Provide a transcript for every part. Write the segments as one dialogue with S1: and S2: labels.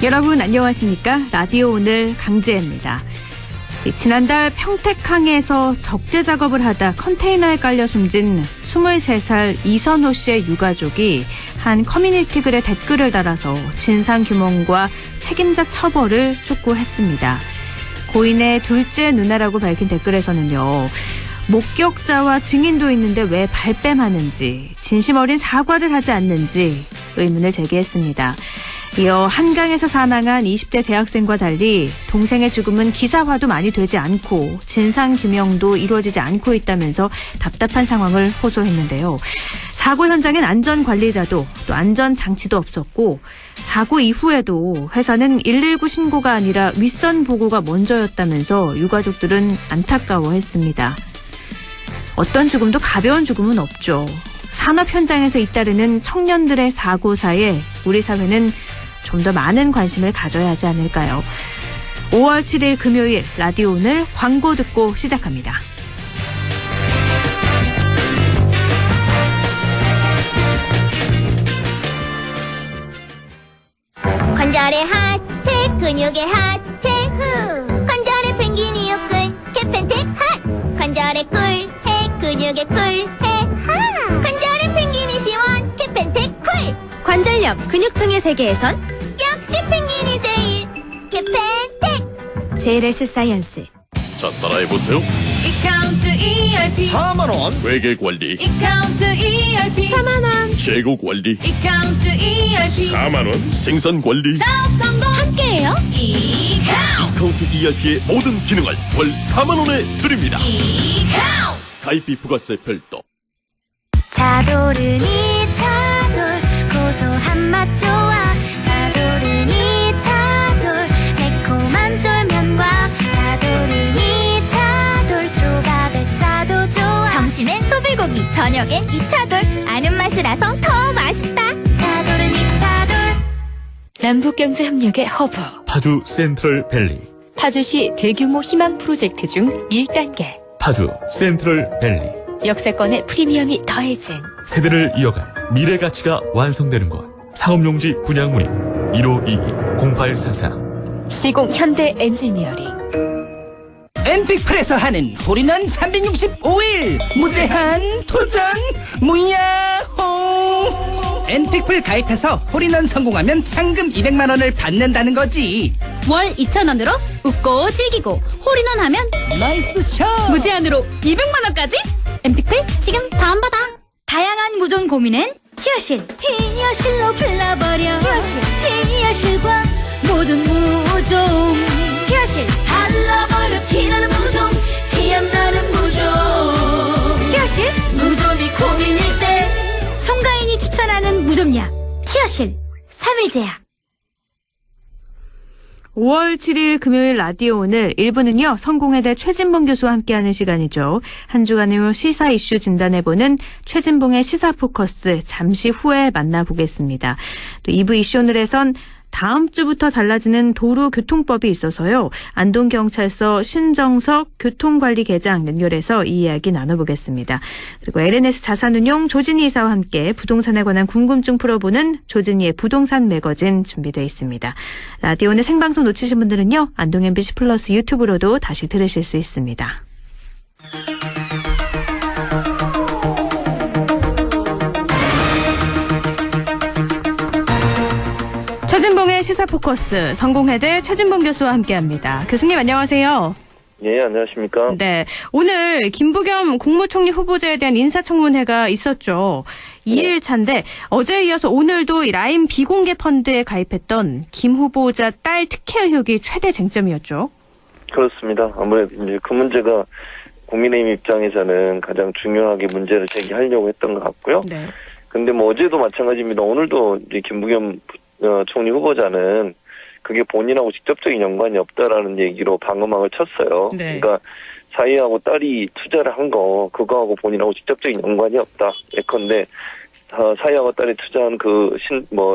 S1: 여러분 안녕하십니까? 라디오 오늘 강지혜입니다. 지난달 평택항에서 적재 작업을 하다 컨테이너에 깔려 숨진 23살 이선호 씨의 유가족이 한 커뮤니티 글에 댓글을 달아서 진상규명과 책임자 처벌을 촉구했습니다. 고인의 둘째 누나라고 밝힌 댓글에서는요. 목격자와 증인도 있는데 왜 발뺌하는지, 진심 어린 사과를 하지 않는지 의문을 제기했습니다. 이어 한강에서 사망한 20대 대학생과 달리 동생의 죽음은 기사화도 많이 되지 않고 진상규명도 이루어지지 않고 있다면서 답답한 상황을 호소했는데요. 사고 현장엔 안전관리자도 또 안전장치도 없었고 사고 이후에도 회사는 119 신고가 아니라 윗선 보고가 먼저였다면서 유가족들은 안타까워했습니다. 어떤 죽음도 가벼운 죽음은 없죠. 산업 현장에서 잇따르는 청년들의 사고사에 우리 사회는 좀 더 많은 관심을 가져야 하지 않을까요? 5월 7일 금요일 라디오 오늘 광고 듣고 시작합니다.
S2: 관절의 하트, 근육의 하트, 관절의 펭귄이 요끈, 개펜텍 핫. 관절의 꿀해, 근육의 꿀해, 하. 관절의 펭귄이 시원, 개펜텍 쿨.
S3: 관절염, 근육통의 세계에선
S2: 역시 펭귄이 제일, 개펜텍.
S3: JLS 사이언스.
S4: 자, 따라해보세요.
S5: 이카운트 ERP
S4: 4만원 회계관리,
S5: 이카운트 ERP
S3: 4만원.
S4: 재고관리,
S5: 이카운트 ERP
S4: 4만원 생산관리.
S5: 사업 성공
S2: 함께해요.
S5: 이카운트
S4: 카운트 ERP의 모든 기능을 월 4만원에 드립니다.
S5: 이카운트
S4: 가입비 부가세 별도.
S3: 차도르니 차돌 고소한 맛 좋아. 차도르니 차돌 매콤한 쫄면과 차도르니 차돌 조밥에 싸도 좋아.
S2: 점심엔 소불고기, 저녁엔 이차돌. 아는 맛이라서 더 맛있다.
S3: 차도르니 차돌. 남북경제협력의 허브.
S6: 파주 센트럴밸리.
S3: 파주시 대규모 희망 프로젝트 중 1단계.
S6: 파주 센트럴밸리.
S3: 역세권의 프리미엄이 더해진
S6: 세대를 이어갈 미래 가치가 완성되는 곳. 사업용지 분양 문의 1522-0844.
S3: 시공 현대 엔지니어링.
S7: 엔픽플에서 하는 홀인원 365일 무제한 도전 무야호. 엔픽플 가입해서 홀인원 성공하면 상금 200만원을 받는다는 거지.
S5: 월 2,000원으로 웃고 즐기고 홀인원 하면
S7: 나이스 샷.
S5: 무제한으로 200만원까지? 엠픽플 지금 다운받아. 다양한 무전 고민엔 티어실 티어실로 불러버려. 티어실과 모든 무좀 티어실 달라버려. 티나는 무좀 티안나는 무좀. 티어실 무좀이 고민일 때 송가인이 추천하는 무좀약 티어실 3일제약.
S1: 5월 7일 금요일 라디오 오늘 1부는요. 성공회대 최진봉 교수와 함께하는 시간이죠. 한 주간의 시사 이슈 진단해보는 최진봉의 시사 포커스 잠시 후에 만나보겠습니다. 또 2부 이슈 오늘에선 다음 주부터 달라지는 도로교통법이 있어서요. 안동경찰서 신정석 교통관리계장 연결해서 이 이야기 나눠보겠습니다. 그리고 LNS 자산운용 조진희 이사와 함께 부동산에 관한 궁금증 풀어보는 조진희의 부동산 매거진 준비되어 있습니다. 라디오의 생방송 놓치신 분들은요. 안동 MBC 플러스 유튜브로도 다시 들으실 수 있습니다. 최진봉의 시사포커스 성공회대 최진봉 교수와 함께합니다. 교수님 안녕하세요.
S8: 예, 안녕하십니까.
S1: 네, 오늘 김부겸 국무총리 후보자에 대한 인사청문회가 있었죠. 2일차인데 어제에 이어서 오늘도 이 라임 비공개 펀드에 가입했던 김 후보자 딸 특혜 의혹이 최대 쟁점이었죠.
S8: 그렇습니다. 아무래도 이제 그 문제가 국민의힘 입장에서는 가장 중요하게 문제를 제기하려고 했던 것 같고요.
S1: 네.
S8: 근데 뭐 어제도 마찬가지입니다. 오늘도 이제 김부겸 총리 후보자는 그게 본인하고 직접적인 연관이 없다라는 얘기로 방어막을 쳤어요.
S1: 네.
S8: 그러니까 사위하고 딸이 투자를 한 거 그거하고 본인하고 직접적인 연관이 없다. 예컨대 사위하고 딸이 투자한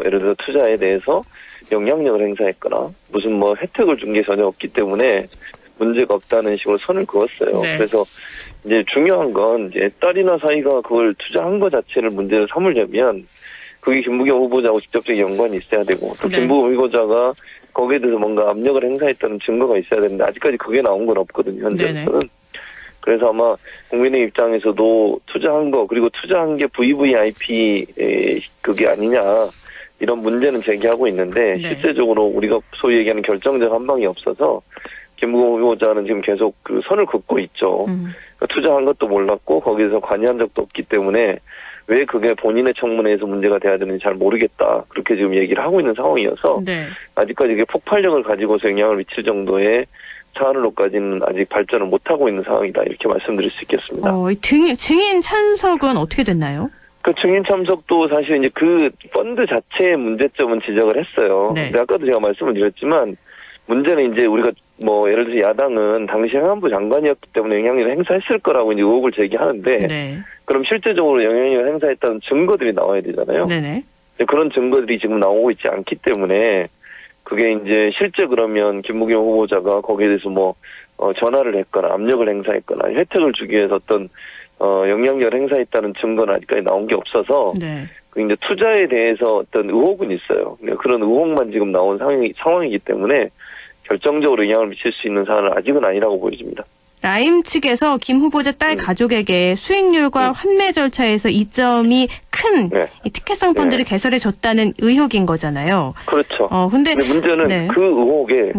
S8: 예를 들어 투자에 대해서 영향력을 행사했거나 무슨 혜택을 준 게 전혀 없기 때문에 문제가 없다는 식으로 선을 그었어요.
S1: 네.
S8: 그래서 이제 중요한 건 이제 딸이나 사위가 그걸 투자한 것 자체를 문제를 삼으려면 그게 김부겸 후보자하고 직접적인 연관이 있어야 되고 또
S1: 네.
S8: 김부겸 후보자가 거기에 대해서 뭔가 압력을 행사했다는 증거가 있어야 되는데 아직까지 그게 나온 건 없거든요. 현재는. 그래서 아마 국민의 입장에서도 투자한 거 그리고 투자한 게 VVIP 그게 아니냐 이런 문제는 제기하고 있는데 실제적으로 우리가 소위 얘기하는 결정적 한 방이 없어서 김부겸 후보자는 지금 계속 그 선을 긋고 있죠. 그러니까 투자한 것도 몰랐고 거기에서 관여한 적도 없기 때문에 왜 그게 본인의 청문회에서 문제가 돼야 되는지 잘 모르겠다. 그렇게 지금 얘기를 하고 있는 상황이어서 아직까지 이게 폭발력을 가지고서 영향을 미칠 정도의 사안으로까지는 아직 발전을 못하고 있는 상황이다. 이렇게 말씀드릴 수 있겠습니다.
S1: 증인 참석은 어떻게 됐나요?
S8: 그 증인 참석도 사실 이제 그 펀드 자체의 문제점은 지적을 했어요. 근데 아까도 제가 말씀을 드렸지만 문제는 이제 우리가 뭐 예를 들어서 야당은 당시 행안부 장관이었기 때문에 영향력을 행사했을 거라고 이제 의혹을 제기하는데 그럼 실제적으로 영향력을 행사했다는 증거들이 나와야 되잖아요. 그런 증거들이 지금 나오고 있지 않기 때문에 그게 이제 실제 그러면 김부겸 후보자가 거기에 대해서 뭐 전화를 했거나 압력을 행사했거나 혜택을 주기 위해서 어떤 영향력을 행사했다는 증거는 아직까지 나온 게 없어서 그 이제 투자에 대해서 어떤 의혹은 있어요. 그런 의혹만 지금 나온 상황이기 때문에 결정적으로 영향을 미칠 수 있는 사안은 아직은 아니라고 보여집니다.
S1: 라임 측에서 김 후보자 딸 가족에게 수익률과 환매 절차에서 이점이 큰 이 특혜성 펀드를 개설해줬다는 의혹인 거잖아요.
S8: 그렇죠.
S1: 근데
S8: 문제는 그 의혹에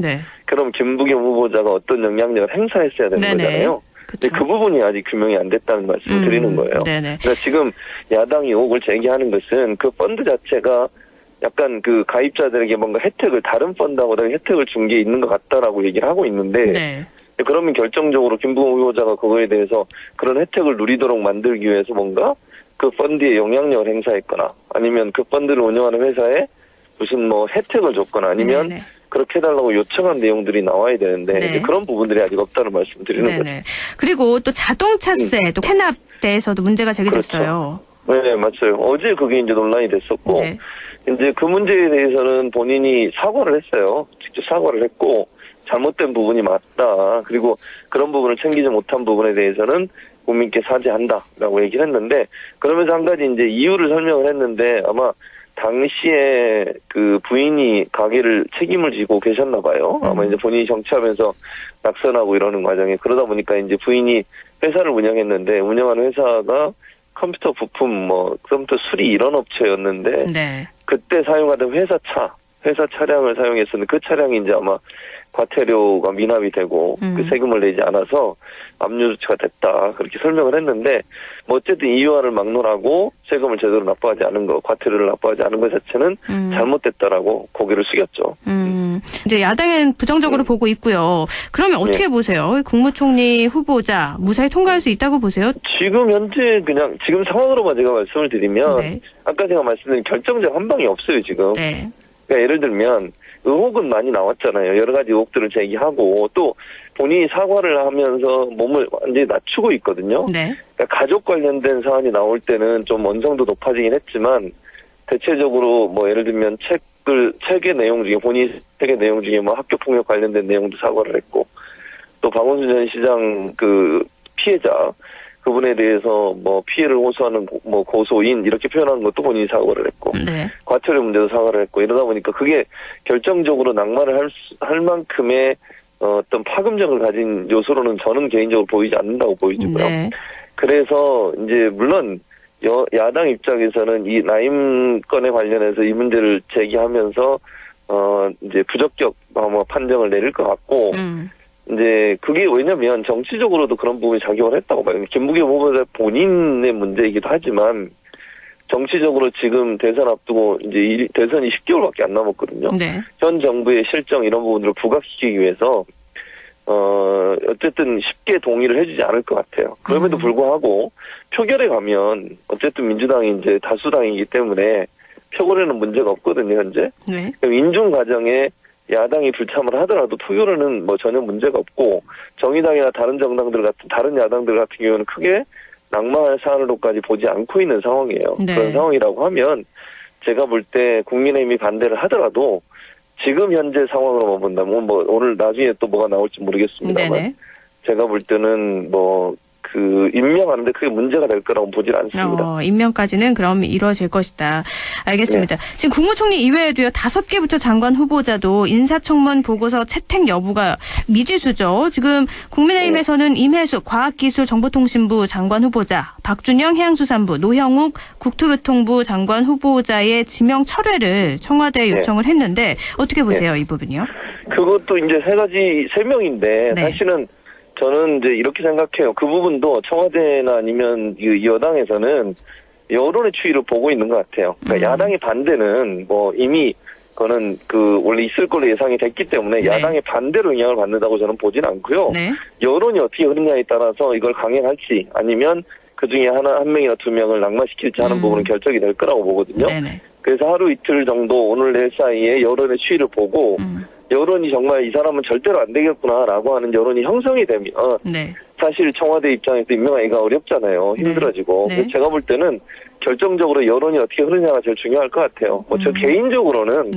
S8: 그럼 김부겸 후보자가 어떤 영향력을 행사했어야 되는 거잖아요. 근데 그 부분이 아직 규명이 안 됐다는 말씀을 드리는 거예요. 그러니까 지금 야당이 의혹을 제기하는 것은 그 펀드 자체가 약간 그 가입자들에게 뭔가 혜택을 다른 펀드하고 다른 혜택을 준 게 있는 것 같다라고 얘기를 하고 있는데 그러면 결정적으로 김부겸 후보자가 그거에 대해서 그런 혜택을 누리도록 만들기 위해서 뭔가 그 펀드에 영향력을 행사했거나 아니면 그 펀드를 운영하는 회사에 무슨 뭐 혜택을 줬거나 아니면 그렇게 해달라고 요청한 내용들이 나와야 되는데 이제 그런 부분들이 아직 없다는 말씀을 드리는 거죠.
S1: 그리고 또 자동차세, 또 체납대에서도 문제가 제기됐어요.
S8: 네, 맞아요. 어제 그게 이제 논란이 됐었고 이제 그 문제에 대해서는 본인이 사과를 했어요. 직접 사과를 했고 잘못된 부분이 맞다. 그리고 그런 부분을 챙기지 못한 부분에 대해서는 국민께 사죄한다라고 얘기를 했는데 그러면서 한 가지 이제 이유를 설명을 했는데 아마 당시에 그 부인이 가게를 책임을 지고 계셨나 봐요. 아마 이제 본인이 정치하면서 낙선하고 이러는 과정에 그러다 보니까 이제 부인이 회사를 운영했는데 운영하는 회사가 컴퓨터 부품 뭐 컴퓨터 수리 이런 업체였는데 그때 사용하던 회사 차량을 사용했었는데 그 차량이 이제 아마 과태료가 미납이 되고 그 세금을 내지 않아서 압류 조치가 됐다 그렇게 설명을 했는데 뭐 어쨌든 이유화를 막론하고 세금을 제대로 납부하지 않은 거 과태료를 납부하지 않은 것 자체는 잘못됐다라고 고개를 숙였죠.
S1: 이제 야당은 부정적으로 보고 있고요. 그러면 어떻게 보세요? 국무총리 후보자 무사히 통과할 수 있다고 보세요?
S8: 지금 현재 그냥 지금 상황으로만 제가 말씀을 드리면 아까 제가 말씀드린 결정적 한 방이 없어요 지금. 그러니까 예를 들면 의혹은 많이 나왔잖아요. 여러 가지 의혹들을 제기하고 또 본인이 사과를 하면서 몸을 완전히 낮추고 있거든요. 그러니까 가족 관련된 사안이 나올 때는 좀 언성도 높아지긴 했지만 대체적으로 뭐 예를 들면 책의 내용 중에 본인 책의 내용 중에 뭐 학교 폭력 관련된 내용도 사과를 했고 또 박원순 전 시장 그 피해자 그분에 대해서 뭐 피해를 호소하는 뭐 고소인 이렇게 표현하는 것도 본인이 사과를 했고 과태료 문제도 사과를 했고 이러다 보니까 그게 결정적으로 낙마를 할 만큼의 어떤 파급력을 가진 요소로는 저는 개인적으로 보이지 않는다고 보이고요. 그래서 이제 물론 야당 입장에서는 이 라임 건에 관련해서 이 문제를 제기하면서 이제 부적격 판정을 내릴 것 같고 이제 그게 왜냐면 정치적으로도 그런 부분이 작용을 했다고 봐요. 김부겸 후보자 본인의 문제이기도 하지만 정치적으로 지금 대선 앞두고 이제 대선이 10개월밖에 안 남았거든요. 현 정부의 실정 이런 부분들을 부각시키기 위해서 어쨌든 쉽게 동의를 해주지 않을 것 같아요. 그럼에도 불구하고 표결에 가면 어쨌든 민주당이 이제 다수당이기 때문에 표결에는 문제가 없거든요, 현재. 인준 과정에 야당이 불참을 하더라도 투표로는 뭐 전혀 문제가 없고 정의당이나 다른 정당들 같은 다른 야당들 같은 경우는 크게 낙마할 사안으로까지 보지 않고 있는 상황이에요. 그런 상황이라고 하면 제가 볼 때 국민의힘이 반대를 하더라도 지금 현재 상황으로만 본다면 뭐 오늘 나중에 또 뭐가 나올지 모르겠습니다만 제가 볼 때는 뭐 임명하는데 그게 문제가 될 거라고 보질 않습니다.
S1: 임명까지는 그럼 이루어질 것이다. 알겠습니다. 지금 국무총리 이외에도요 5개 부처 장관 후보자도 인사청문 보고서 채택 여부가 미지수죠. 지금 국민의힘에서는 임혜수 과학기술정보통신부 장관 후보자, 박준영 해양수산부, 노형욱 국토교통부 장관 후보자의 지명 철회를 청와대에 요청을 했는데 어떻게 보세요, 이 부분이요?
S8: 그것도 이제 세 명인데 사실은 저는 이제 이렇게 생각해요. 그 부분도 청와대나 아니면 이 여당에서는 여론의 추이를 보고 있는 것 같아요. 그러니까 야당의 반대는 뭐 이미 그거는 원래 있을 걸로 예상이 됐기 때문에 야당의 반대로 영향을 받는다고 저는 보진 않고요. 여론이 어떻게 흐르냐에 따라서 이걸 강행할지 아니면 그 중에 한 명이나 2명을 낙마시킬지 하는 부분은 결정이 될 거라고 보거든요. 그래서 하루 이틀 정도 오늘 내일 사이에 여론의 추이를 보고 여론이 정말 이 사람은 절대로 안 되겠구나라고 하는 여론이 형성이 되면 사실 청와대 입장에서 임명하기가 어렵잖아요. 힘들어지고. 그래서 제가 볼 때는 결정적으로 여론이 어떻게 흐르냐가 제일 중요할 것 같아요. 저 개인적으로는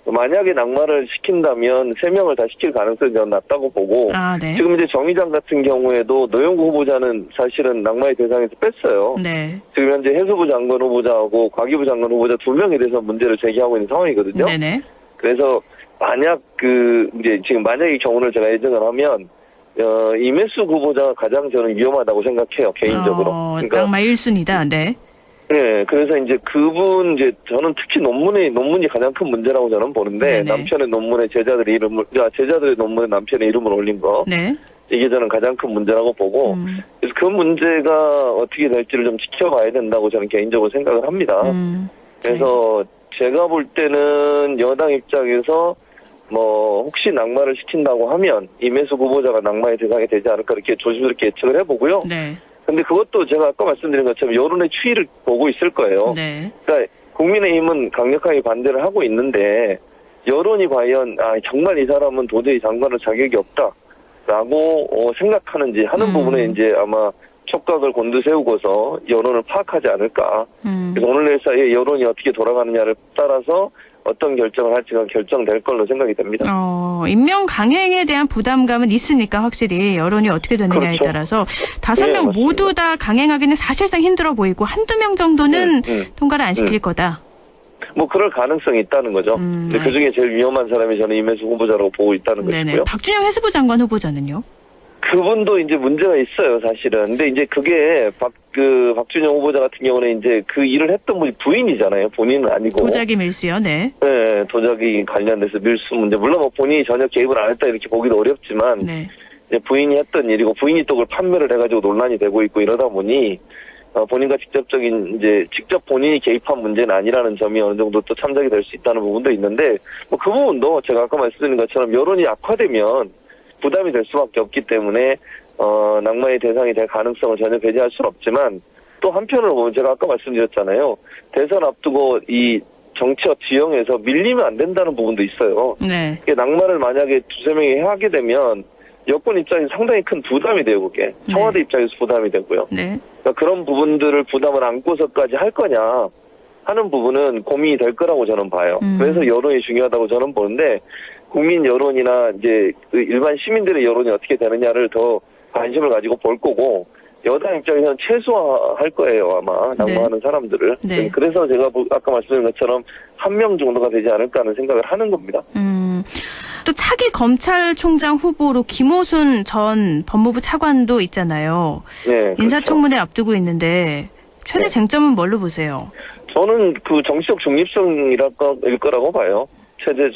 S8: 만약에 낙마를 시킨다면 3명을 다 시킬 가능성이 저는 낮다고 보고 지금 이제 정의장 같은 경우에도 노영구 후보자는 사실은 낙마의 대상에서 뺐어요. 지금 현재 해수부 장관 후보자하고 과기부 장관 후보자 2명에 대해서 문제를 제기하고 있는 상황이거든요. 그래서 만약 이제 지금 만약에 이 경우를 제가 예정을 하면 임혜수 후보자가 가장 저는 위험하다고 생각해요, 개인적으로.
S1: 그러니까 낙마 1순위다. 네,
S8: 그래서 이제 그분 이제 저는 특히 논문이 가장 큰 문제라고 저는 보는데 남편의 논문에 제자들의 논문에 남편의 이름을 올린 거. 이게 저는 가장 큰 문제라고 보고 그래서 그 문제가 어떻게 될지를 좀 지켜봐야 된다고 저는 개인적으로 생각을 합니다. 그래서 제가 볼 때는 여당 입장에서 뭐 혹시 낙마를 시킨다고 하면 임혜수 후보자가 낙마의 대상이 되지 않을까 이렇게 조심스럽게 예측을 해보고요. 근데 그것도 제가 아까 말씀드린 것처럼 여론의 추이를 보고 있을 거예요. 그러니까 국민의힘은 강력하게 반대를 하고 있는데 여론이 과연 정말 이 사람은 도저히 장관할 자격이 없다라고 생각하는지 하는 부분에 이제 아마 촉각을 곤두세우고서 여론을 파악하지 않을까. 그래서 오늘 내일 사이에 여론이 어떻게 돌아가느냐를 따라서 어떤 결정을 할지가 결정될 걸로 생각이 됩니다.
S1: 임명 강행에 대한 부담감은 있으니까 확실히 여론이 어떻게 되느냐에 따라서 5명 모두 다 강행하기는 사실상 힘들어 보이고 한두 명 정도는 통과를 안 시킬 거다.
S8: 뭐 그럴 가능성이 있다는 거죠. 근데 그중에 제일 위험한 사람이 저는 임혜수 후보자라고 보고 있다는 것이고요.
S1: 박준영 해수부 장관 후보자는요?
S8: 그분도 이제 문제가 있어요, 사실은. 근데 이제 그게 박준영 후보자 같은 경우는 이제 그 일을 했던 분이 부인이잖아요. 본인은 아니고.
S1: 도자기 밀수요, 네.
S8: 도자기 관련돼서 밀수 문제. 물론 뭐 본인이 전혀 개입을 안 했다 이렇게 보기도 어렵지만. 이제 부인이 했던 일이고 부인이 또 그걸 판매를 해가지고 논란이 되고 있고 이러다 보니 본인과 직접 본인이 개입한 문제는 아니라는 점이 어느 정도 또 참작이 될 수 있다는 부분도 있는데 뭐 그 부분도 제가 아까 말씀드린 것처럼 여론이 악화되면 부담이 될 수밖에 없기 때문에 낙마의 대상이 될 가능성을 전혀 배제할 수는 없지만 또 한편으로 보면 제가 아까 말씀드렸잖아요. 대선 앞두고 이 정치적 지형에서 밀리면 안 된다는 부분도 있어요. 낙마를 만약에 2-3명이 하게 되면 여권 입장에서 상당히 큰 부담이 돼요, 그게. 청와대 입장에서 부담이 되고요. 그러니까 그런 부분들을 부담을 안고서까지 할 거냐 하는 부분은 고민이 될 거라고 저는 봐요. 그래서 여론이 중요하다고 저는 보는데 국민 여론이나 이제 일반 시민들의 여론이 어떻게 되느냐를 더 관심을 가지고 볼 거고 여당 입장에서는 최소화할 거예요, 아마 낙마하는 사람들을. 그래서 제가 아까 말씀드린 것처럼 1명 정도가 되지 않을까 하는 생각을 하는 겁니다.
S1: 또 차기 검찰총장 후보로 김호순 전 법무부 차관도 있잖아요. 인사청문회 앞두고 있는데 최대 쟁점은 뭘로 보세요?
S8: 저는 그 정치적 중립성일 거라고 봐요. 최대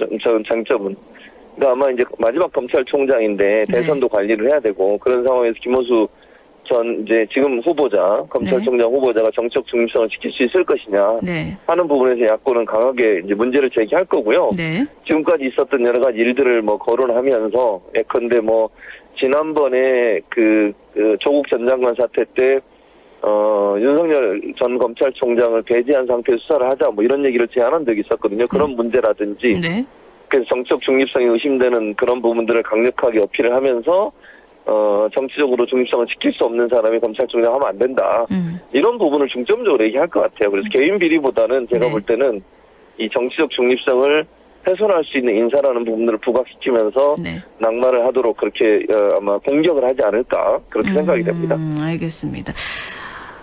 S8: 장점은. 그러니까 아마 이제 마지막 검찰총장인데 대선도 관리를 해야 되고 그런 상황에서 김호수 전 지금 후보자, 검찰총장 후보자가 정치적 중립성을 지킬 수 있을 것이냐 하는 부분에서 야권은 강하게 이제 문제를 제기할 거고요. 지금까지 있었던 여러 가지 일들을 뭐 거론하면서 예컨대 뭐 지난번에 그 조국 전 장관 사태 때 윤석열 전 검찰총장을 배제한 상태에서 수사를 하자 뭐 이런 얘기를 제안한 적이 있었거든요. 그런 문제라든지 그래서 정치적 중립성이 의심되는 그런 부분들을 강력하게 어필을 하면서 정치적으로 중립성을 지킬 수 없는 사람이 검찰총장 하면 안 된다. 이런 부분을 중점적으로 얘기할 것 같아요. 그래서 개인 비리보다는 제가 볼 때는 이 정치적 중립성을 훼손할 수 있는 인사라는 부분들을 부각시키면서
S1: 네.
S8: 낙마를 하도록 그렇게 아마 공격을 하지 않을까 그렇게 생각이 됩니다.
S1: 알겠습니다.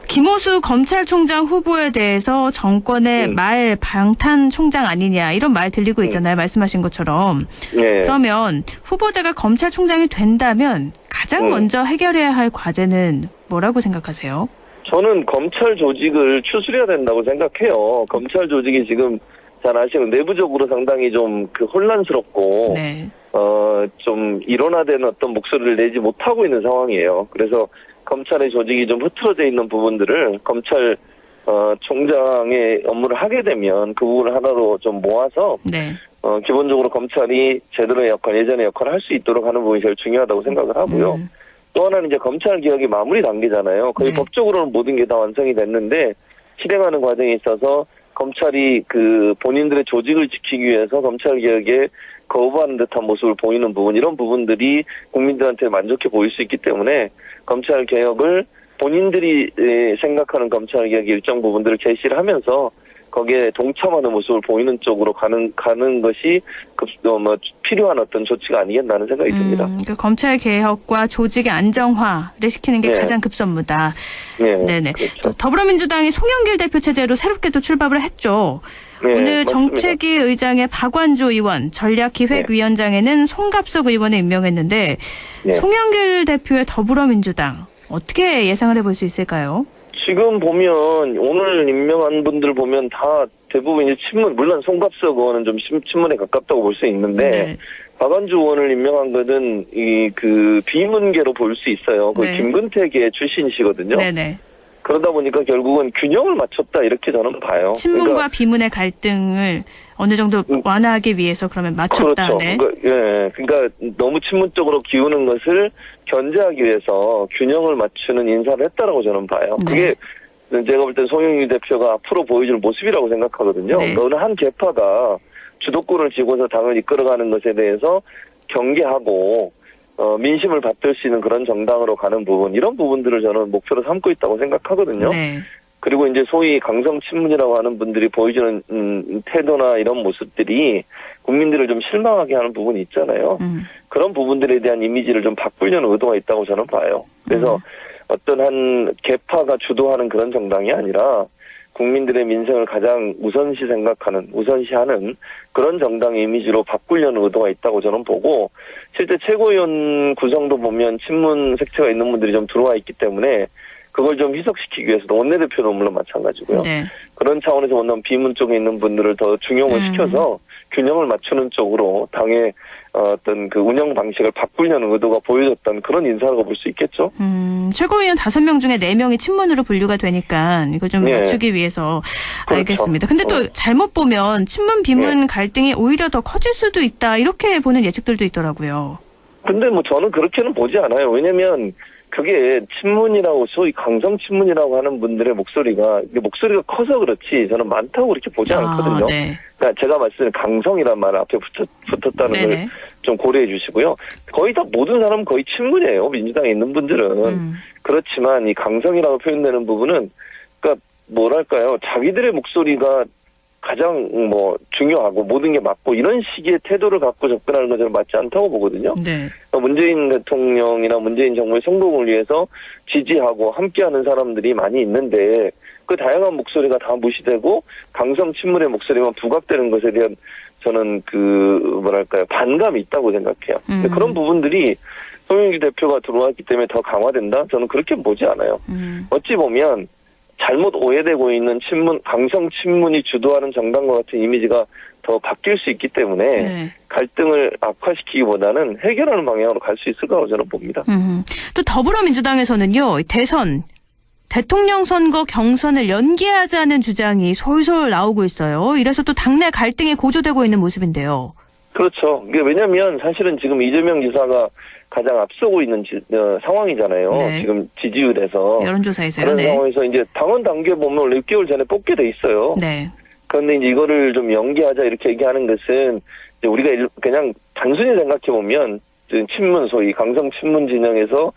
S1: 김호수 검찰총장 후보에 대해서 정권의 말 방탄 총장 아니냐 이런 말 들리고 있잖아요. 말씀하신 것처럼.
S8: 네.
S1: 그러면 후보자가 검찰총장이 된다면 가장 먼저 해결해야 할 과제는 뭐라고 생각하세요?
S8: 저는 검찰 조직을 추스려야 된다고 생각해요. 검찰 조직이 지금 잘 아시는 내부적으로 상당히 좀 혼란스럽고
S1: 네.
S8: 좀 일원화된 어떤 목소리를 내지 못하고 있는 상황이에요. 그래서 검찰의 조직이 좀 흐트러져 있는 부분들을 검찰 총장의 업무를 하게 되면 그 부분을 하나로 좀 모아서
S1: 네.
S8: 기본적으로 검찰이 제대로의 역할, 예전의 역할을 할 수 있도록 하는 부분이 제일 중요하다고 생각을 하고요. 또 하나는 이제 검찰 개혁이 마무리 단계잖아요. 거의
S1: 네.
S8: 법적으로는 모든 게 다 완성이 됐는데 실행하는 과정에 있어서 검찰이 그 본인들의 조직을 지키기 위해서 검찰 개혁에 거부하는 듯한 모습을 보이는 부분, 이런 부분들이 국민들한테 만족해 보일 수 있기 때문에 검찰 개혁을 본인들이 생각하는 검찰 개혁의 일정 부분들을 제시를 하면서 거기에 동참하는 모습을 보이는 쪽으로 가는 것이 필요한 어떤 조치가 아니겠나는 생각이 듭니다.
S1: 그러니까 검찰 개혁과 조직의 안정화를 시키는 게
S8: 네.
S1: 가장 급선무다.
S8: 네,
S1: 네네.
S8: 그렇죠.
S1: 또 더불어민주당이 송영길 대표 체제로 새롭게 또 출범을 했죠.
S8: 네,
S1: 오늘
S8: 맞습니다.
S1: 정책위 의장에 박완주 의원, 전략기획위원장에는 송갑석 의원을 임명했는데
S8: 네.
S1: 송영길 대표의 더불어민주당 어떻게 예상을 해볼 수 있을까요?
S8: 지금 보면 오늘 임명한 분들 보면 다 대부분 이제 친문, 물론 송갑석 의원은 좀 친문에 가깝다고 볼 수 있는데
S1: 네.
S8: 박완주 의원을 임명한 것은 그 비문계로 볼 수 있어요. 그
S1: 네.
S8: 김근태계 출신이시거든요.
S1: 네네.
S8: 그러다 보니까 결국은 균형을 맞췄다 이렇게 저는 봐요.
S1: 친문과
S8: 그러니까
S1: 비문의 갈등을 어느 정도 완화하기 위해서 그러면 맞췄다.
S8: 그렇죠.
S1: 네.
S8: 그러니까 너무 친문 쪽으로 기우는 것을 견제하기 위해서 균형을 맞추는 인사를 했다라고 저는 봐요.
S1: 네.
S8: 그게 제가 볼 때 송영길 대표가 앞으로 보여줄 모습이라고 생각하거든요.
S1: 네.
S8: 어느 한 계파가 주도권을 쥐고서 당을 이끌어가는 것에 대해서 경계하고 민심을 받들 수 있는 그런 정당으로 가는 부분, 이런 부분들을 저는 목표로 삼고 있다고 생각하거든요.
S1: 네.
S8: 그리고 이제 소위 강성 친문이라고 하는 분들이 보여주는 태도나 이런 모습들이 국민들을 좀 실망하게 하는 부분이 있잖아요. 그런 부분들에 대한 이미지를 좀 바꾸려는 의도가 있다고 저는 봐요. 그래서 어떤 한 계파가 주도하는 그런 정당이 아니라 국민들의 민생을 가장 우선시하는 그런 정당의 이미지로 바꾸려는 의도가 있다고 저는 보고, 실제 최고위원 구성도 보면 친문 색채가 있는 분들이 좀 들어와 있기 때문에 그걸 좀 희석시키기 위해서도 원내대표도 물론 마찬가지고요.
S1: 네.
S8: 그런 차원에서 원하면 비문 쪽에 있는 분들을 더 중용을 시켜서 균형을 맞추는 쪽으로 당의 어떤 그 운영 방식을 바꾸려는 의도가 보여졌던 그런 인사라고 볼 수 있겠죠.
S1: 최고위원 5명 중에 4명이 친문으로 분류가 되니까 이걸 좀
S8: 네.
S1: 맞추기 위해서
S8: 그렇죠.
S1: 알겠습니다. 근데 또 잘못 보면 친문 비문 갈등이 오히려 더 커질 수도 있다 이렇게 보는 예측들도 있더라고요.
S8: 근데 뭐 저는 그렇게는 보지 않아요. 왜냐면 그게 친문이라고 소위 강성 친문이라고 하는 분들의 목소리가 커서 그렇지 저는 많다고 그렇게 보지 않거든요.
S1: 네.
S8: 그러니까 제가 말씀드린 강성이란 말 앞에 붙었다는
S1: 네네.
S8: 걸 좀 고려해 주시고요. 거의 다 모든 사람은 거의 친문이에요. 민주당에 있는 분들은. 그렇지만 이 강성이라고 표현되는 부분은 그러니까 뭐랄까요. 자기들의 목소리가 가장 중요하고 모든 게 맞고 이런 식의 태도를 갖고 접근하는 건 저는 맞지 않다고 보거든요.
S1: 네.
S8: 문재인 대통령이나 문재인 정부의 성공을 위해서 지지하고 함께하는 사람들이 많이 있는데 그 다양한 목소리가 다 무시되고 강성 친문의 목소리만 부각되는 것에 대한 저는 반감이 있다고 생각해요. 근데 그런 부분들이 송영길 대표가 들어왔기 때문에 더 강화된다? 저는 그렇게 보지 않아요. 어찌 보면 잘못 오해되고 있는 강성 친문이 주도하는 정당과 같은 이미지가 더 바뀔 수 있기 때문에
S1: 네.
S8: 갈등을 악화시키기보다는 해결하는 방향으로 갈 수 있을 거라고 저는 봅니다.
S1: 또 더불어민주당에서는요. 대선, 대통령 선거 경선을 연기하자는 주장이 솔솔 나오고 있어요. 이래서 또 당내 갈등이 고조되고 있는 모습인데요.
S8: 그렇죠. 이게 왜냐하면 사실은 지금 이재명 지사가 가장 앞서고 있는 상황이잖아요.
S1: 네.
S8: 지금 지지율에서.
S1: 여론조사에서요.
S8: 그런
S1: 네.
S8: 상황에서 이제 당원 단계 보면 원래 6개월 전에 뽑게 돼 있어요.
S1: 네.
S8: 그런데 이제 이거를 좀 연기하자 이렇게 얘기하는 것은 이제 우리가 그냥 단순히 생각해 보면 친문 소위 강성 친문 진영에서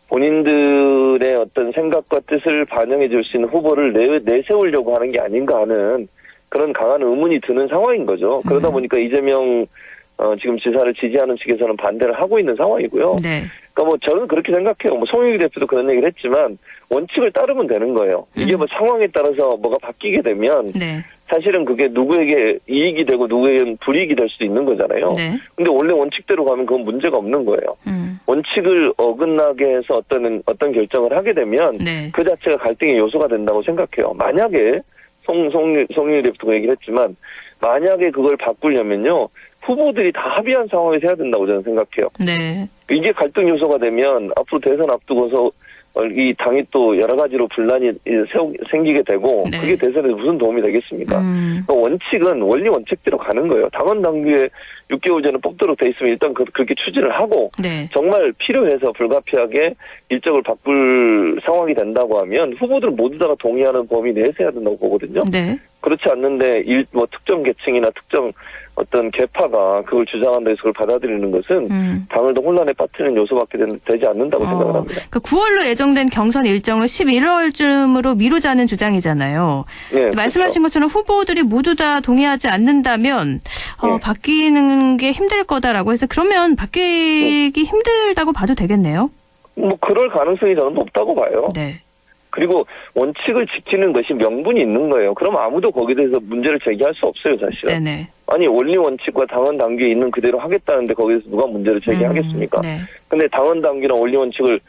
S8: 본인들의 어떤 생각과 뜻을 반영해 줄 수 있는 후보를 내세우려고 하는 게 아닌가 하는 그런 강한 의문이 드는 상황인 거죠. 그러다 보니까 이재명 지금 지사를 지지하는 측에서는 반대를 하고 있는 상황이고요.
S1: 네.
S8: 그러니까 뭐 저는 그렇게 생각해요. 뭐 송영길 대표도 그런 얘기를 했지만 원칙을 따르면 되는 거예요. 이게 뭐 상황에 따라서 뭐가 바뀌게 되면
S1: 네.
S8: 사실은 그게 누구에게 이익이 되고 누구에게는 불이익이 될 수도 있는 거잖아요.
S1: 네.
S8: 근데 원래 원칙대로 가면 그건 문제가 없는 거예요. 원칙을 어긋나게 해서 어떤 결정을 하게 되면
S1: 네.
S8: 그 자체가 갈등의 요소가 된다고 생각해요. 만약에 송영길 대표도 얘기를 했지만 만약에 그걸 바꾸려면요. 후보들이 다 합의한 상황에서 해야 된다고 저는 생각해요.
S1: 네.
S8: 이게 갈등 요소가 되면 앞으로 대선 앞두고서 이 당이 또 여러 가지로 분란이 생기게 되고
S1: 네.
S8: 그게 대선에 무슨 도움이 되겠습니까? 그러니까 원칙은 원리 원칙대로 가는 거예요. 당원 당규에 6개월 전에 뽑도록 돼 있으면 일단 그렇게 추진을 하고
S1: 네.
S8: 정말 필요해서 불가피하게 일정을 바꿀 상황이 된다고 하면 후보들 모두 다가 동의하는 범위 내에서 해야 된다고 보거든요.
S1: 네.
S8: 그렇지 않는데 특정 계층이나 특정 어떤 계파가 그걸 주장한다 해서 그걸 받아들이는 것은 당을 더 혼란에 빠뜨리는 요소밖에 되지 않는다고 생각을 합니다.
S1: 그러니까 9월로 예정된 경선 일정을 11월쯤으로 미루자는 주장이잖아요.
S8: 네,
S1: 말씀하신 것처럼 후보들이 모두 다 동의하지 않는다면
S8: 네.
S1: 바뀌는 게 힘들 거다라고 해서 그러면 바뀌기 힘들다고 봐도 되겠네요.
S8: 뭐 그럴 가능성이 저는 높다고 봐요.
S1: 네.
S8: 그리고 원칙을 지키는 것이 명분이 있는 거예요. 그럼 아무도 거기에 대해서 문제를 제기할 수 없어요, 사실은.
S1: 네네.
S8: 아니 원리 원칙과 당원 당규에 있는 그대로 하겠다는데 거기에서 누가 문제를 제기하겠습니까?
S1: 네.
S8: 근데 당원 당규랑 원리 원칙을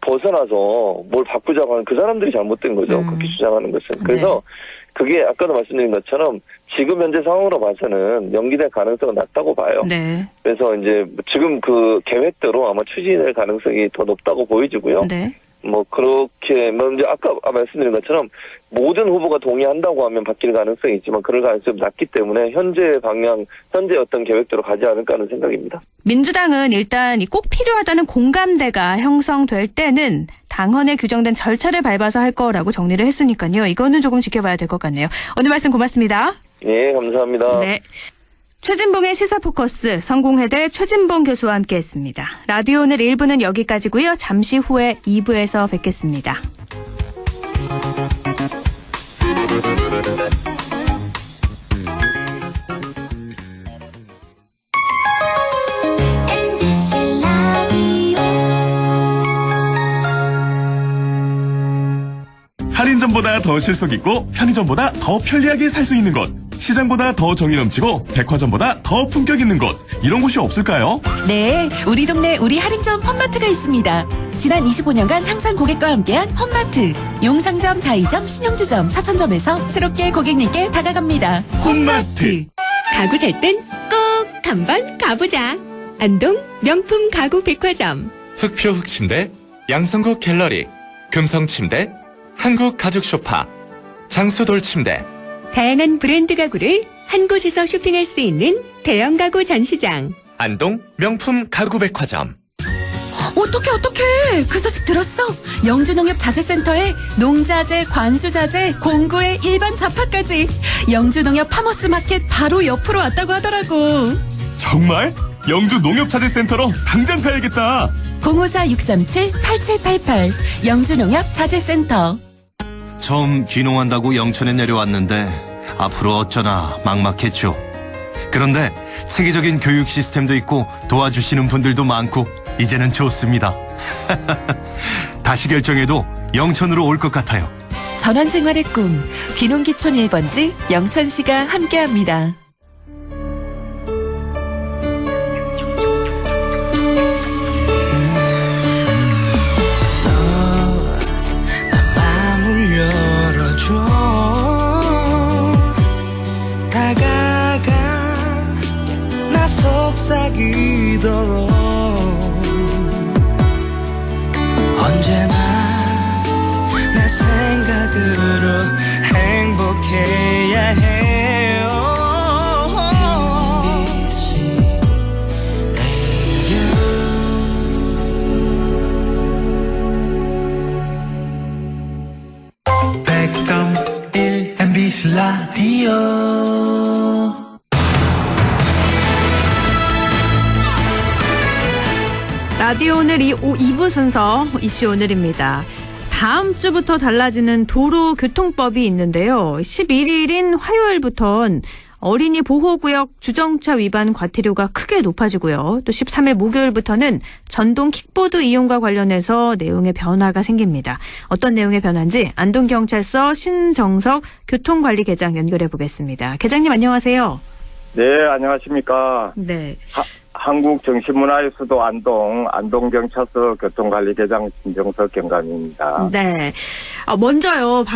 S8: 벗어나서 뭘 바꾸자고 하는 그 사람들이 잘못된 거죠. 그렇게 주장하는 것은. 그래서 그게 아까도 말씀드린 것처럼 지금 현재 상황으로 봐서는 연기될 가능성은 낮다고 봐요.
S1: 네.
S8: 그래서 이제 지금 그 계획대로 아마 추진될 가능성이 더 높다고 보여지고요.
S1: 네.
S8: 뭐 그렇게 이제 아까 말씀드린 것처럼 모든 후보가 동의한다고 하면 바뀔 가능성이 있지만 그럴 가능성이 낮기 때문에 현재 방향, 현재 어떤 계획대로 가지 않을까 하는 생각입니다.
S1: 민주당은 일단 꼭 필요하다는 공감대가 형성될 때는 당헌에 규정된 절차를 밟아서 할 거라고 정리를 했으니까요. 이거는 조금 지켜봐야 될 것 같네요. 오늘 말씀 고맙습니다.
S8: 예, 감사합니다.
S1: 네. 최진봉의 시사포커스 성공회대 최진봉 교수와 함께했습니다. 라디오 오늘 1부는 여기까지고요. 잠시 후에 2부에서 뵙겠습니다.
S4: 할인점보다 더 실속 있고 편의점보다 더 편리하게 살 수 있는 곳, 시장보다 더 정이 넘치고 백화점보다 더 품격 있는 곳, 이런 곳이 없을까요?
S9: 네, 우리 동네 우리 할인점 펀마트가 있습니다. 지난 25년간 항상 고객과 함께한 펀마트. 용상점, 자이점, 신용주점, 사천점에서 새롭게 고객님께 다가갑니다.
S4: 홈마트.
S3: 가구 살 땐 꼭 한번 가보자. 안동 명품 가구 백화점.
S6: 흑표 흑침대, 양성국 갤러리, 금성침대, 한국 가죽 소파, 장수돌 침대.
S3: 다양한 브랜드 가구를 한 곳에서 쇼핑할 수 있는 대형 가구 전시장.
S6: 안동 명품 가구 백화점.
S9: 어떡해. 그 소식 들었어? 영주농협자재센터에 농자재, 관수자재, 공구에 일반 자파까지. 영주농협 파머스마켓 바로 옆으로 왔다고 하더라고.
S4: 정말? 영주 농협자재센터로 당장 가야겠다.
S9: 054-637-8788 영주농협자재센터.
S10: 처음 귀농한다고 영천에 내려왔는데 앞으로 어쩌나 막막했죠. 그런데 체계적인 교육 시스템도 있고 도와주시는 분들도 많고 이제는 좋습니다. 다시 결정해도 영천으로 올 것 같아요.
S9: 전환생활의 꿈 귀농기촌 1번지 영천시가 함께합니다.
S11: 다가가 나 속삭이도록 언제나 내 생각으로 행복해야 해요. MBC MBC 라디오.
S1: 라디오 오늘 2부 순서 이슈 오늘입니다. 다음 주부터 달라지는 도로교통법이 있는데요. 11일인 화요일부터는 어린이 보호구역 주정차 위반 과태료가 크게 높아지고요. 또 13일 목요일부터는 전동 킥보드 이용과 관련해서 내용의 변화가 생깁니다. 어떤 내용의 변화인지 안동경찰서 신정석 교통관리계장 연결해 보겠습니다. 계장님 안녕하세요.
S12: 네, 안녕하십니까.
S1: 네.
S12: 한국정신문화의 수도 안동경찰서 교통관리계장 신정석 경감입니다.
S1: 네. 먼저요.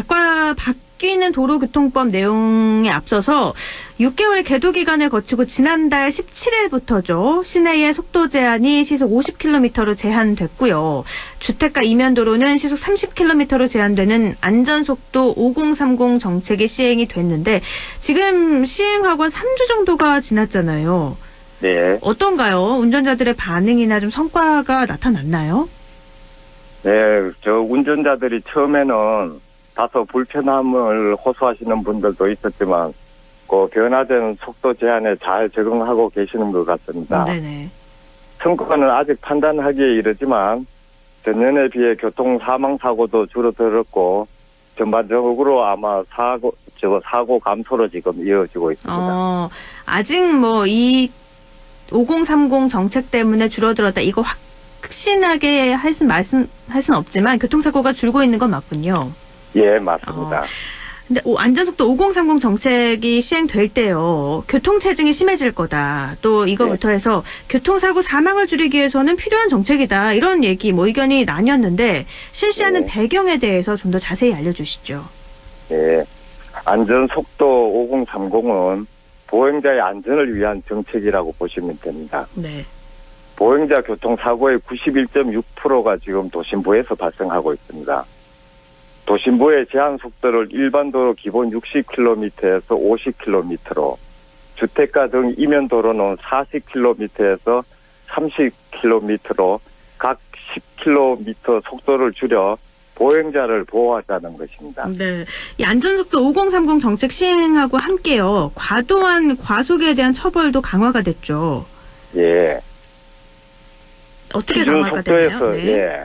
S1: 바뀌는 도로교통법 내용에 앞서서 6개월의 계도 기간을 거치고 지난달 17일부터죠. 시내의 속도 제한이 시속 50km로 제한됐고요. 주택가 이면도로는 시속 30km로 제한되는 안전속도 5030 정책이 시행이 됐는데 지금 시행하고 한 3주 정도가 지났잖아요.
S12: 네.
S1: 어떤가요? 운전자들의 반응이나 좀 성과가 나타났나요?
S12: 네, 운전자들이 처음에는 다소 불편함을 호소하시는 분들도 있었지만, 그 변화된 속도 제한에 잘 적응하고 계시는 것 같습니다.
S1: 네네.
S12: 성과는 아직 판단하기에 이르지만, 전년에 비해 교통 사망 사고도 줄어들었고, 전반적으로 아마 사고 감소로 지금 이어지고 있습니다.
S1: 아직 이 5030 정책 때문에 줄어들었다. 이거 확신하게 할 수는 없지만 교통사고가 줄고 있는 건 맞군요.
S12: 예, 맞습니다.
S1: 근데 안전속도 5030 정책이 시행될 때요. 교통체증이 심해질 거다. 또 이거부터 해서 교통사고 사망을 줄이기 위해서는 필요한 정책이다. 이런 얘기, 의견이 나뉘었는데 실시하는 배경에 대해서 좀 더 자세히 알려주시죠.
S12: 네. 안전속도 5030은 보행자의 안전을 위한 정책이라고 보시면 됩니다.
S1: 네.
S12: 보행자 교통사고의 91.6%가 지금 도심부에서 발생하고 있습니다. 도심부의 제한 속도를 일반 도로 기본 60km에서 50km로, 주택가 등 이면 도로는 40km에서 30km로 각 10km 속도를 줄여 보행자를 보호하자는 것입니다.
S1: 네. 이 안전속도 5030 정책 시행하고 함께요. 과도한 과속에 대한 처벌도 강화가 됐죠.
S12: 예.
S1: 어떻게 강화가 됐나요? 네.
S12: 예.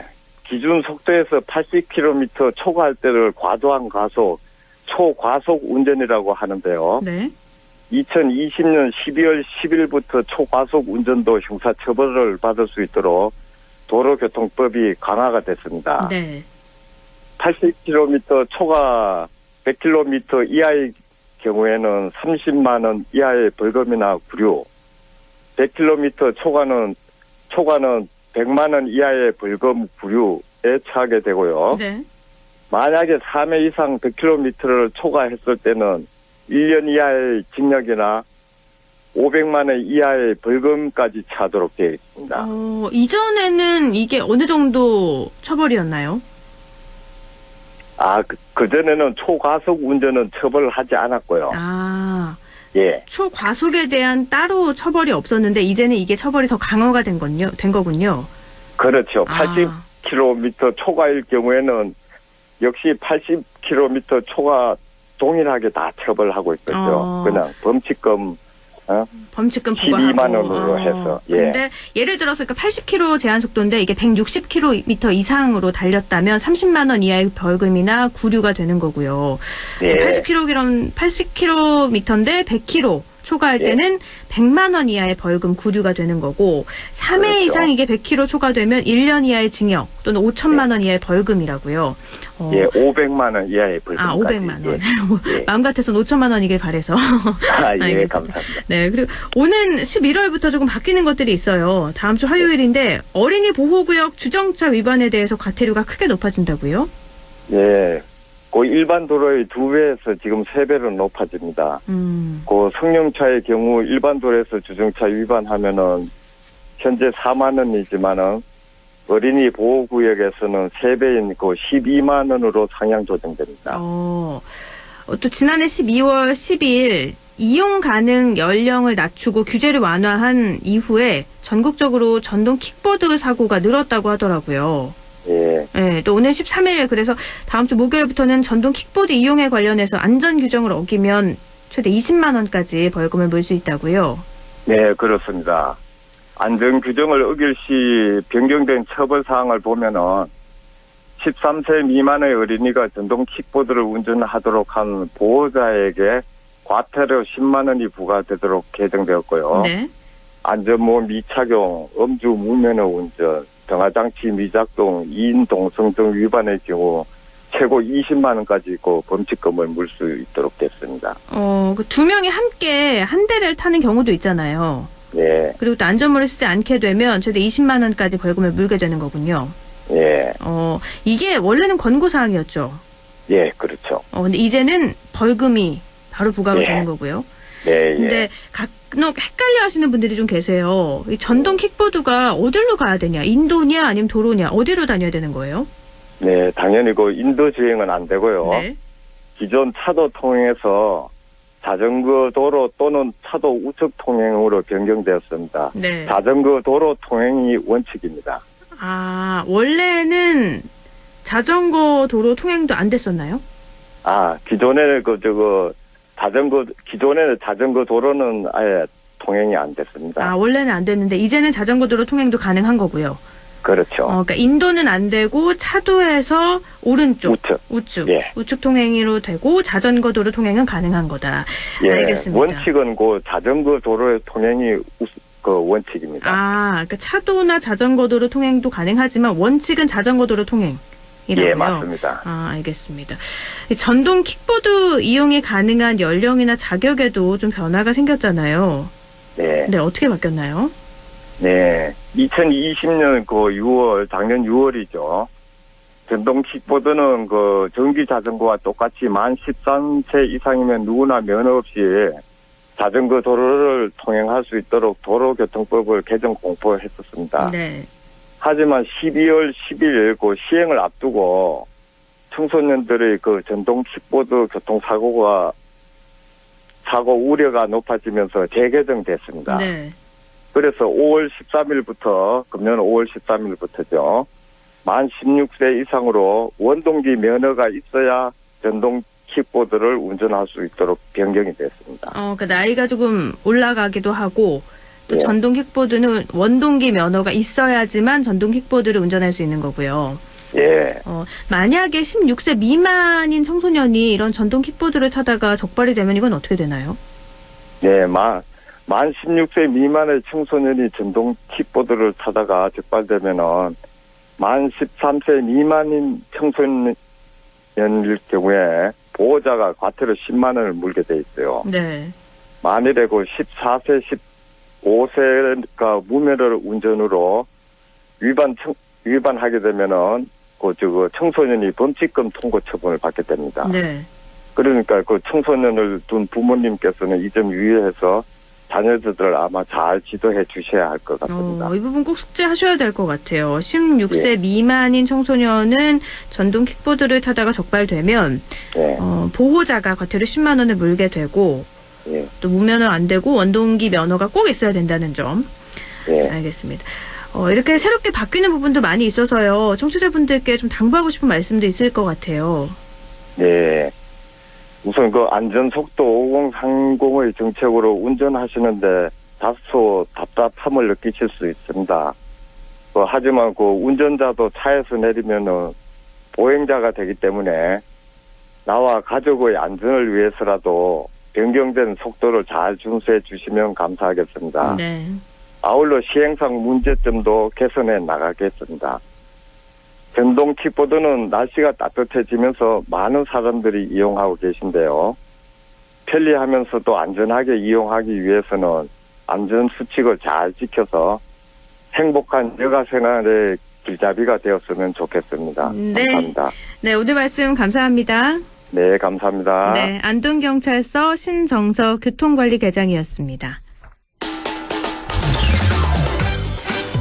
S12: 기준 속도에서 80km 초과할 때를 과도한 과속, 초과속 운전이라고 하는데요.
S1: 네.
S12: 2020년 12월 10일부터 초과속 운전도 형사처벌을 받을 수 있도록 도로교통법이 강화가 됐습니다.
S1: 네.
S12: 80km 초과 100km 이하의 경우에는 30만 원 이하의 벌금이나 구류, 100km 초과는 100만 원 이하의 벌금 구류에 처하게 되고요.
S1: 네.
S12: 만약에 3회 이상 100km를 초과했을 때는 1년 이하의 징역이나 500만 원 이하의 벌금까지 처하도록 되어 있습니다.
S1: 이전에는 이게 어느 정도 처벌이었나요?
S12: 그전에는 초과속 운전은 처벌을 하지 않았고요. 예.
S1: 초과속에 대한 따로 처벌이 없었는데 이제는 이게 처벌이 더 강화가 된 거군요.
S12: 그렇죠. 80km 초과일 경우에는 역시 80km 초과 동일하게 다 처벌하고 있었죠. 그냥 범칙금 부과하고. 12만 원으로 해서. 예.
S1: 근데 예를 들어서 80km 제한 속도인데 이게 160km 이상으로 달렸다면 30만 원 이하의 벌금이나 구류가 되는 거고요.
S12: 예.
S1: 80km인데 100km 초과할 때는 100만 원 이하의 벌금 구류가 되는 거고 3회
S12: 그렇죠.
S1: 이상 이게 100km 초과되면 1년 이하의 징역 또는 5천만 원 이하의 벌금이라고요.
S12: 예, 500만 원 이하의 벌금까지.
S1: 500만 원.
S12: 예.
S1: 마음 같아서는 5천만 원이길 바래서.
S12: 예, 감사합니다.
S1: 네, 그리고 오는 11월부터 조금 바뀌는 것들이 있어요. 다음 주 화요일인데 어린이 보호구역 주정차 위반에 대해서 과태료가 크게 높아진다고요?
S12: 예. 그 일반 도로의 2배에서 지금 3배로 높아집니다. 그 승용차의 경우 일반 도로에서 주정차 위반하면은 현재 4만 원이지만은 어린이 보호구역에서는 3배인 그 12만 원으로 상향 조정됩니다.
S1: 또 지난해 12월 10일 이용 가능 연령을 낮추고 규제를 완화한 이후에 전국적으로 전동 킥보드 사고가 늘었다고 하더라고요.
S12: 예.
S1: 네, 또 오늘 13일 그래서 다음 주 목요일부터는 전동 킥보드 이용에 관련해서 안전 규정을 어기면 최대 20만 원까지 벌금을 물 수 있다고요.
S12: 네, 그렇습니다. 안전 규정을 어길 시 변경된 처벌 사항을 보면은 13세 미만의 어린이가 전동 킥보드를 운전하도록 한 보호자에게 과태료 10만 원이 부과되도록 개정되었고요.
S1: 네.
S12: 안전모험 미착용, 음주 무면허 운전, 정하장치 미작동, 2인 동성 등 위반의 경우 최고 20만 원까지 그 범칙금을 물 수 있도록 됐습니다.
S1: 그 두 명이 함께 한 대를 타는 경우도 있잖아요.
S12: 예.
S1: 그리고 또 안전모를 쓰지 않게 되면 최대 20만 원까지 벌금을 물게 되는 거군요.
S12: 예.
S1: 이게 원래는 권고사항이었죠.
S12: 예, 그렇죠.
S1: 근데 이제는 벌금이 바로 부과가 되는 거고요.
S12: 네,
S1: 근데 간혹 헷갈려 하시는 분들이 좀 계세요. 이 전동 킥보드가 어디로 가야 되냐? 인도냐 아니면 도로냐? 어디로 다녀야 되는 거예요?
S12: 네, 당연히 그 인도 주행은 안 되고요.
S1: 네.
S12: 기존 차도 통행에서 자전거 도로 또는 차도 우측 통행으로 변경되었습니다.
S1: 네.
S12: 자전거 도로 통행이 원칙입니다.
S1: 원래는 자전거 도로 통행도 안 됐었나요?
S12: 기존에 기존에 자전거 도로는 아예 통행이 안 됐습니다.
S1: 원래는 안 됐는데 이제는 자전거 도로 통행도 가능한 거고요.
S12: 그렇죠.
S1: 그러니까 인도는 안 되고 차도에서 오른쪽, 우측
S12: 예.
S1: 우측 통행으로 되고 자전거 도로 통행은 가능한 거다.
S12: 예.
S1: 알겠습니다.
S12: 원칙은 그 자전거 도로의 통행이 원칙입니다.
S1: 그러니까 차도나 자전거 도로 통행도 가능하지만 원칙은 자전거 도로 통행이라고요.
S12: 예, 맞습니다.
S1: 알겠습니다. 전동 킥보드 이용이 가능한 연령이나 자격에도 좀 변화가 생겼잖아요.
S12: 네.
S1: 네, 어떻게 바뀌었나요?
S12: 네. 2020년 작년 6월이죠. 전동 킥보드는 전기 자전거와 똑같이 만 13세 이상이면 누구나 면허 없이 자전거 도로를 통행할 수 있도록 도로교통법을 개정 공포했었습니다.
S1: 네.
S12: 하지만 12월 10일 시행을 앞두고 청소년들의 전동 킥보드 교통사고 우려가 높아지면서 재개정됐습니다.
S1: 네.
S12: 그래서 5월 13일부터, 금년 5월 13일부터죠. 만 16세 이상으로 원동기 면허가 있어야 전동 킥보드를 운전할 수 있도록 변경이 됐습니다.
S1: 그러니까 나이가 조금 올라가기도 하고 또 전동 킥보드는 원동기 면허가 있어야지만 전동 킥보드를 운전할 수 있는 거고요.
S12: 예.
S1: 만약에 16세 미만인 청소년이 이런 전동 킥보드를 타다가 적발이 되면 이건 어떻게 되나요?
S12: 네, 만 16세 미만의 청소년이 전동 킥보드를 타다가 적발되면은 만 13세 미만인 청소년일 경우에 보호자가 과태료 10만 원을 물게 돼 있어요.
S1: 네.
S12: 만일에 14세, 15세가 무면허 운전으로 위반하게 되면은 청소년이 범칙금 통고 처분을 받게 됩니다.
S1: 네.
S12: 그러니까 청소년을 둔 부모님께서는 이 점 유의해서 자녀들을 아마 잘 지도해 주셔야 할 것 같습니다.
S1: 이 부분 꼭 숙지하셔야 될 것 같아요. 16세 미만인 청소년은 전동 킥보드를 타다가 적발되면 보호자가 과태료 10만 원을 물게 되고 또 무면허 안 되고 원동기 면허가 꼭 있어야 된다는 점. 알겠습니다. 이렇게 새롭게 바뀌는 부분도 많이 있어서요. 청취자분들께 좀 당부하고 싶은 말씀도 있을 것 같아요.
S12: 네. 우선 안전속도 5030의 정책으로 운전하시는데 다소 답답함을 느끼실 수 있습니다. 하지만 운전자도 차에서 내리면은 보행자가 되기 때문에 나와 가족의 안전을 위해서라도 변경된 속도를 잘 준수해 주시면 감사하겠습니다.
S1: 네.
S12: 아울러 시행상 문제점도 개선해 나가겠습니다. 전동 킥보드는 날씨가 따뜻해지면서 많은 사람들이 이용하고 계신데요. 편리하면서도 안전하게 이용하기 위해서는 안전수칙을 잘 지켜서 행복한 여가생활의 길잡이가 되었으면 좋겠습니다.
S1: 네.
S12: 감사합니다.
S1: 네, 오늘 말씀 감사합니다.
S12: 네, 감사합니다.
S1: 네, 안동경찰서 신정서 교통관리계장이었습니다.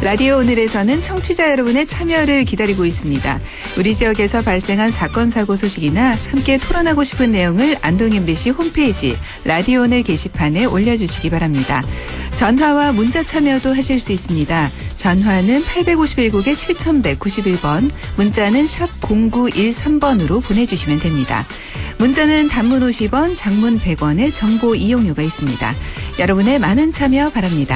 S13: 라디오 오늘에서는 청취자 여러분의 참여를 기다리고 있습니다. 우리 지역에서 발생한 사건 사고 소식이나 함께 토론하고 싶은 내용을 안동 MBC 홈페이지 라디오 오늘 게시판에 올려주시기 바랍니다. 전화와 문자 참여도 하실 수 있습니다. 전화는 851국에 7191번, 문자는 샵 0913번으로 보내주시면 됩니다. 문자는 단문 50원, 장문 100원의 정보 이용료가 있습니다. 여러분의 많은 참여 바랍니다.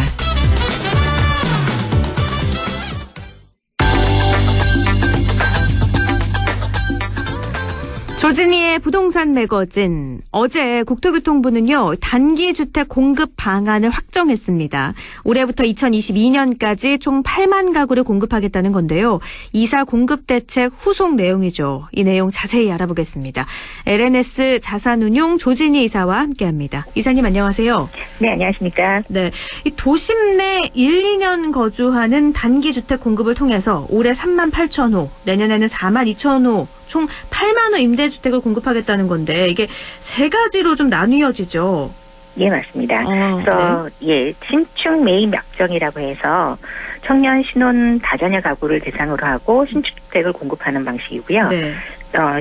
S1: 조진희의 부동산 매거진. 어제 국토교통부는요, 단기주택 공급 방안을 확정했습니다. 올해부터 2022년까지 총 8만 가구를 공급하겠다는 건데요. 이사 공급 대책 후속 내용이죠. 이 내용 자세히 알아보겠습니다. LNS 자산운용 조진희 이사와 함께합니다. 이사님 안녕하세요.
S14: 네, 안녕하십니까.
S1: 네, 이 도심 내 1, 2년 거주하는 단기주택 공급을 통해서 올해 3만 8천 호, 내년에는 4만 2천 호, 총 8만 호 임대주택을 공급하겠다는 건데 이게 세 가지로 좀 나뉘어지죠.
S14: 예, 맞습니다. 그래서 예, 신축 매입 약정이라고 해서 청년 신혼 다자녀 가구를 대상으로 하고 신축주택을 공급하는 방식이고요.
S1: 네.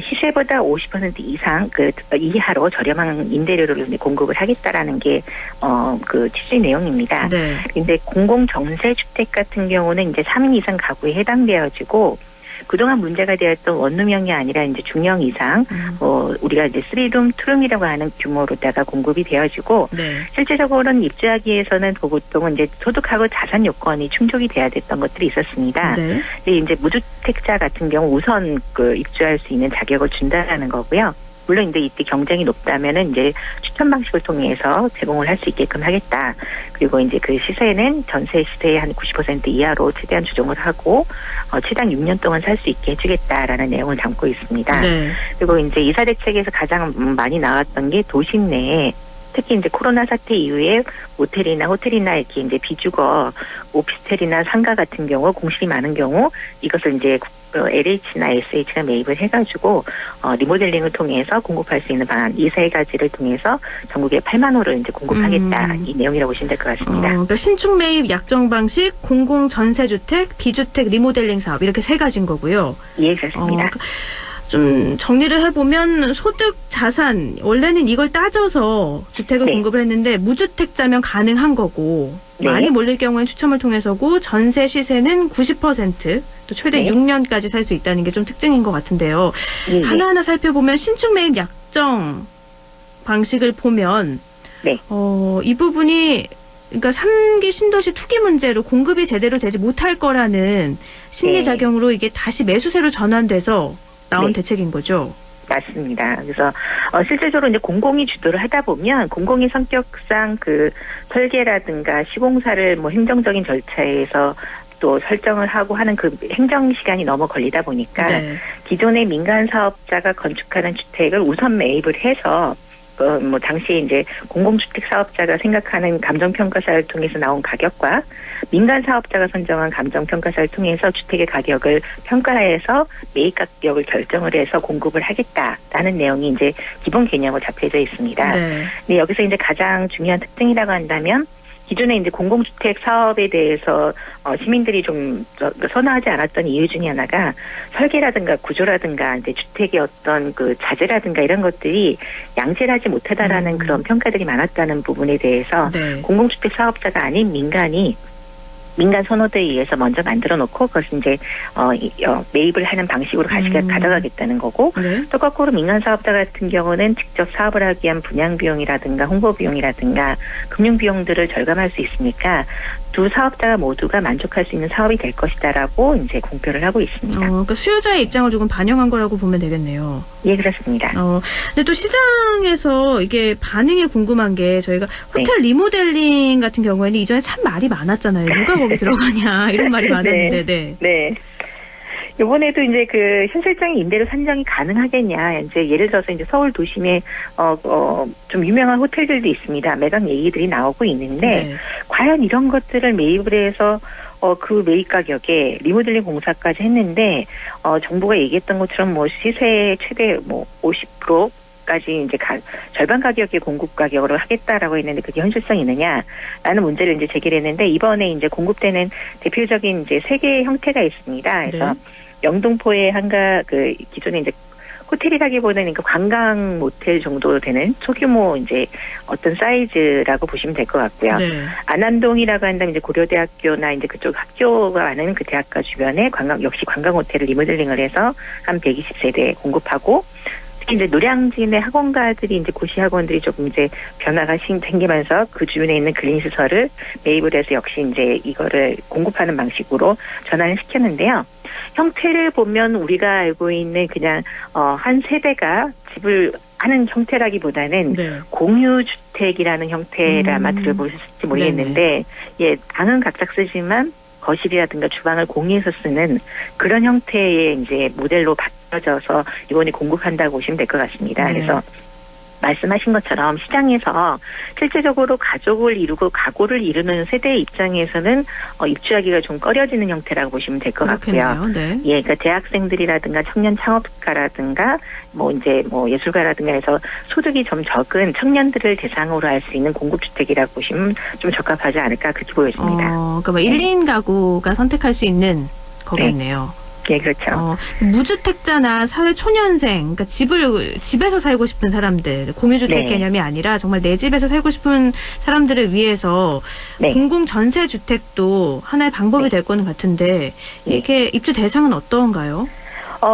S14: 시세보다 50% 이상 이하로 저렴한 임대료를 공급을 하겠다라는 게 그 취지 내용입니다.
S1: 네.
S14: 근데 공공 정세 주택 같은 경우는 이제 3인 이상 가구에 해당되어지고 그동안 문제가 되었던 원룸형이 아니라 이제 중형 이상, 우리가 이제 3룸, 2룸이라고 하는 규모로다가 공급이 되어지고,
S1: 네.
S14: 실제적으로는 입주하기 위해서는 보통은 이제 소득하고 자산 요건이 충족이 돼야 됐던 것들이 있었습니다.
S1: 네.
S14: 근데 이제 무주택자 같은 경우 우선 입주할 수 있는 자격을 준다라는 거고요. 물론 이제 이때 경쟁이 높다면은 이제 추천 방식을 통해서 제공을 할 수 있게끔 하겠다. 그리고 이제 그 시세는 전세 시세의 한 90% 이하로 최대한 조정을 하고 최장 6년 동안 살 수 있게 해주겠다라는 내용을 담고 있습니다.
S1: 네.
S14: 그리고 이제 이사 대책에서 가장 많이 나왔던 게 도심 내에 특히 이제 코로나 사태 이후에 모텔이나 호텔이나 이렇게 이제 비주거 오피스텔이나 상가 같은 경우 공실이 많은 경우 이것을 이제 LH나 SH가 매입을 해가지고 리모델링을 통해서 공급할 수 있는 방안 이 세 가지를 통해서 전국에 8만 호를 이제 공급하겠다 이 내용이라고 보시면 될 것 같습니다.
S1: 그러니까 신축 매입 약정 방식, 공공 전세주택, 비주택 리모델링 사업 이렇게 세 가지인 거고요.
S14: 예, 그렇습니다.
S1: 좀 정리를 해보면 소득, 자산 원래는 이걸 따져서 주택을 공급을 했는데 무주택자면 가능한 거고 많이 몰릴 경우엔 추첨을 통해서고 전세 시세는 90% 또 최대 6년까지 살 수 있다는 게 좀 특징인 것 같은데요. 하나하나 살펴보면 신축 매입 약정 방식을 보면 이 부분이 그러니까 3기 신도시 투기 문제로 공급이 제대로 되지 못할 거라는 심리작용으로 이게 다시 매수세로 전환돼서 나온 대책인 거죠.
S14: 맞습니다. 그래서 실제적으로 이제 공공이 주도를 하다 보면 공공의 성격상 그 설계라든가 시공사를 뭐 행정적인 절차에서 또 설정을 하고 하는 그 행정 시간이 너무 걸리다 보니까 기존의 민간 사업자가 건축하는 주택을 우선 매입을 해서 뭐 당시에 이제 공공주택 사업자가 생각하는 감정평가사를 통해서 나온 가격과 민간 사업자가 선정한 감정평가사를 통해서 주택의 가격을 평가해서 매입 가격을 결정을 해서 공급을 하겠다라는 내용이 이제 기본 개념으로 잡혀져 있습니다. 근데 여기서 이제 가장 중요한 특징이라고 한다면 기존에 이제 공공주택 사업에 대해서 시민들이 좀 선호하지 않았던 이유 중에 하나가 설계라든가 구조라든가 이제 주택의 어떤 그 자재라든가 이런 것들이 양질을 하지 못하다라는 그런 평가들이 많았다는 부분에 대해서 공공주택 사업자가 아닌 민간 선호도에 의해서 먼저 만들어 놓고 그것을 이제 매입을 하는 방식으로 가져가겠다는 거고 또 거꾸로 민간 사업자 같은 경우는 직접 사업을 하기 위한 분양 비용이라든가 홍보 비용이라든가 금융 비용들을 절감할 수 있으니까 두 사업자가 모두가 만족할 수 있는 사업이 될 것이다라고 이제 공표를 하고 있습니다.
S1: 그러니까 수요자의 입장을 조금 반영한 거라고 보면 되겠네요.
S14: 예, 그렇습니다.
S1: 근데 또 시장에서 이게 반응이 궁금한 게 저희가 호텔 리모델링 같은 경우에는 이전에 참 말이 많았잖아요. 누가 거기 들어가냐 이런 말이 많았는데.
S14: 네. 이번에도 이제 그 현실적인 임대료 산정이 가능하겠냐. 이제 예를 들어서 이제 서울 도심에 좀 유명한 호텔들도 있습니다. 매각 얘기들이 나오고 있는데 과연 이런 것들을 매입을 해서 그 매입 가격에 리모델링 공사까지 했는데 정부가 얘기했던 것처럼 뭐 시세 최대 뭐 50% 까지 이제 절반 가격의 공급 가격으로 하겠다라고 했는데 그게 현실성이 있느냐라는 문제를 이제 제기를 했는데 이번에 이제 공급되는 대표적인 이제 세 개의 형태가 있습니다. 그래서 영등포의 한가 그 기존에 이제 호텔이라기보다는 그 관광 모텔 정도 되는 소규모 이제 어떤 사이즈라고 보시면 될 것 같고요. 안암동이라고 한다면 이제 고려대학교나 이제 그쪽 학교가 많은 그 대학가 주변에 역시 관광 호텔을 리모델링을 해서 한 120세대 공급하고 이제 노량진의 학원가들이 이제 고시 학원들이 조금 이제 변화가 생기면서 그 주변에 있는 근린 시설을 매입을 해서 역시 이제 이거를 공급하는 방식으로 전환을 시켰는데요. 형태를 보면 우리가 알고 있는 그냥 한 세대가 집을 하는 형태라기보다는
S1: 네.
S14: 공유주택이라는 형태를 아마 들어보셨을지 모르겠는데 예, 방은 각자 쓰지만 거실이라든가 주방을 공유해서 쓰는 그런 형태의 이제 모델로 바뀌어져서 이번에 공급한다고 보시면 될 것 같습니다.
S1: 네.
S14: 그래서 말씀하신 것처럼 시장에서 실제적으로 가족을 이루고 가구를 이루는 세대의 입장에서는 입주하기가 좀 꺼려지는 형태라고 보시면 될 것 같고요.
S1: 네.
S14: 예, 그러니까 대학생들이라든가 청년 창업가라든가 뭐 예술가라든가 해서 소득이 좀 적은 청년들을 대상으로 할 수 있는 공급주택이라고 보시면 좀 적합하지 않을까 그렇게 보여집니다.
S1: 그러니까 뭐 1인 가구가 선택할 수 있는 거겠네요.
S14: 예, 그렇죠.
S1: 무주택자나 사회 초년생, 그러니까 집에서 살고 싶은 사람들, 공유주택
S14: 네.
S1: 개념이 아니라 정말 내 집에서 살고 싶은 사람들을 위해서
S14: 네.
S1: 공공 전세 주택도 하나의 방법이 될 거는 같은데 이게 입주 대상은 어떤가요?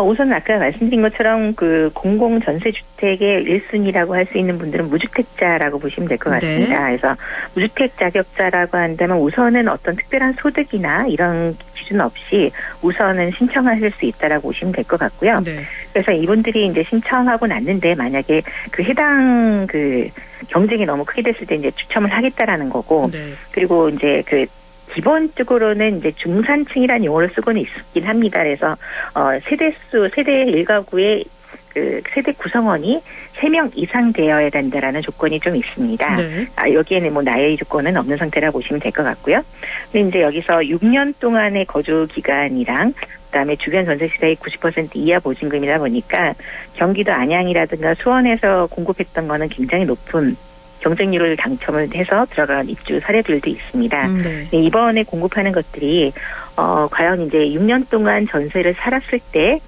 S14: 우선 아까 말씀드린 것처럼 그 공공 전세 주택의 1순위라고 할 수 있는 분들은 무주택자라고 보시면 될 것 같습니다.
S1: 네.
S14: 그래서 무주택 자격자라고 한다면 우선은 어떤 특별한 소득이나 이런 기준 없이 우선은 신청하실 수 있다라고 보시면 될 것 같고요.
S1: 네.
S14: 그래서 이분들이 이제 신청하고 났는데 만약에 그 해당 그 경쟁이 너무 크게 됐을 때 이제 추첨을 하겠다라는 거고
S1: 네.
S14: 그리고 이제 그 기본적으로는 이제 중산층이라는 용어를 쓰고는 있긴 합니다. 그래서 세대 1가구의 그 세대 구성원이 3명 이상 되어야 된다라는 조건이 좀 있습니다.
S1: 네.
S14: 여기에는 뭐 나이 조건은 없는 상태라고 보시면 될 것 같고요. 근데 이제 여기서 6년 동안의 거주 기간이랑 그다음에 주변 전세 시세의 90% 이하 보증금이다 보니까 경기도 안양이라든가 수원에서 공급했던 거는 굉장히 높은 경쟁률을 당첨을 해서 들어간 입주 사례들도 있습니다.
S1: 네.
S14: 이번에 공급하는 것들이 과연 이제 6년 동안 전세를 살았을 때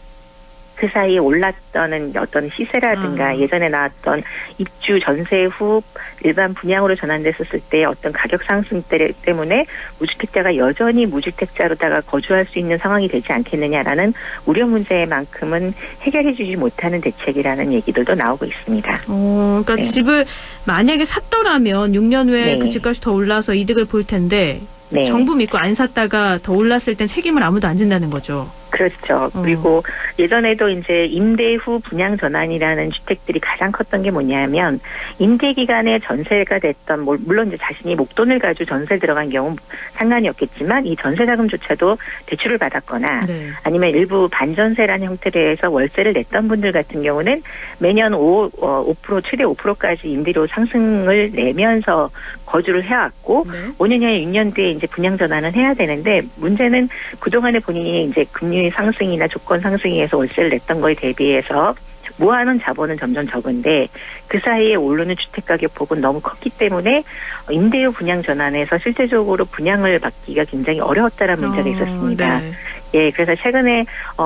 S14: 그 사이에 올랐던 어떤 시세라든가 예전에 나왔던 입주 전세 후 일반 분양으로 전환됐었을 때 어떤 가격 상승 때문에 무주택자가 여전히 무주택자로다가 거주할 수 있는 상황이 되지 않겠느냐라는 우려 문제만큼은 해결해주지 못하는 대책이라는 얘기들도 나오고 있습니다.
S1: 그러니까
S14: 네.
S1: 집을 만약에 샀더라면 6년 후에
S14: 네.
S1: 그 집값이 더 올라서 이득을 볼 텐데
S14: 네.
S1: 정부 믿고 안 샀다가 더 올랐을 땐 책임을 아무도 안 진다는 거죠.
S14: 그렇죠. 그리고 예전에도 이제 임대 후 분양 전환이라는 주택들이 가장 컸던 게 뭐냐면 임대 기간에 전세가 됐던 물론 이제 자신이 목돈을 가지고 전세 들어간 경우 상관이 없겠지만 이 전세 자금조차도 대출을 받았거나
S1: 네.
S14: 아니면 일부 반전세라는 형태로 해서 월세를 냈던 분들 같은 경우는 매년 5% 최대 5%까지 임대료 상승을 내면서 거주를 해왔고 5년이나 6년 뒤에 이제 분양 전환은 해야 되는데 문제는 그동안에 본인이 이제 금리 상승이나 조건 상승에 의해서 월세를 냈던 거에 대비해서 모아놓은 자본은 점점 적은데 그 사이에 오르는 주택가격 폭은 너무 컸기 때문에 임대 후 분양 전환에서 실제적으로 분양을 받기가 굉장히 어려웠다는 문제가 있었습니다.
S1: 네.
S14: 예, 그래서 최근에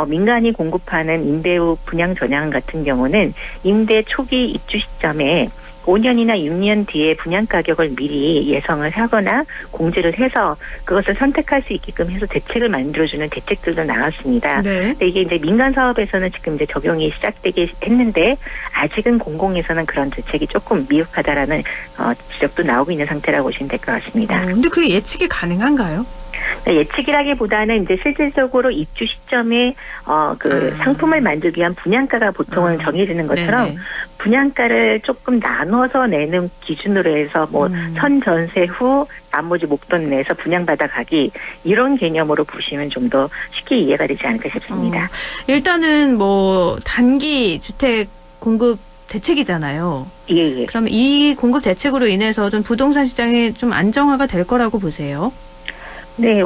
S14: 민간이 공급하는 임대 후 분양 전환 같은 경우는 임대 초기 입주 시점에 5년이나 6년 뒤에 분양 가격을 미리 예상을 하거나 공지를 해서 그것을 선택할 수 있게끔 해서 대책을 만들어주는 대책들도 나왔습니다.
S1: 네.
S14: 근데 이게 이제 민간 사업에서는 지금 이제 적용이 시작되게 했는데 아직은 공공에서는 그런 대책이 조금 미흡하다라는 지적도 나오고 있는 상태라고 보시면 될 것 같습니다.
S1: 근데 그게 예측이 가능한가요?
S14: 예측이라기보다는 이제 실질적으로 입주 시점에 상품을 만들기 위한 분양가가 보통은 정해지는 것처럼
S1: 네네.
S14: 분양가를 조금 나눠서 내는 기준으로 해서 선전세 후 나머지 목돈 내서 분양받아 가기 이런 개념으로 보시면 좀 더 쉽게 이해가 되지 않을까 싶습니다.
S1: 일단은 뭐 단기 주택 공급 대책이잖아요.
S14: 예.
S1: 그럼 이 공급 대책으로 인해서 좀 부동산 시장이 좀 안정화가 될 거라고 보세요?
S14: 네,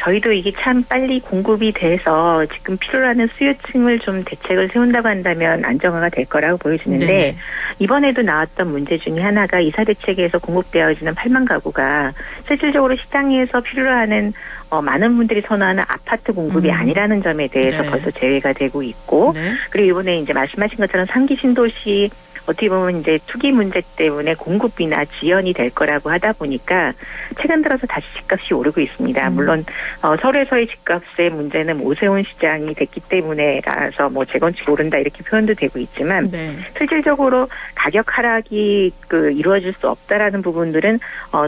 S14: 저희도 이게 참 빨리 공급이 돼서 지금 필요로 하는 수요층을 좀 대책을 세운다고 한다면 안정화가 될 거라고 보여지는데
S1: 네네.
S14: 이번에도 나왔던 문제 중에 하나가 이사 대책에서 공급되어지는 8만 가구가 실질적으로 시장에서 필요로 하는 많은 분들이 선호하는 아파트 공급이 아니라는 점에 대해서
S1: 네.
S14: 벌써 제외가 되고 있고
S1: 네.
S14: 그리고 이번에 이제 말씀하신 것처럼 3기 신도시 어떻게 보면 이제 투기 문제 때문에 공급비나 지연이 될 거라고 하다 보니까 최근 들어서 다시 집값이 오르고 있습니다. 물론 서울에서의 집값의 문제는 오세훈 시장이 됐기 때문에라서 뭐 재건축 오른다 이렇게 표현도 되고 있지만
S1: 네.
S14: 실질적으로 가격 하락이 이루어질 수 없다라는 부분들은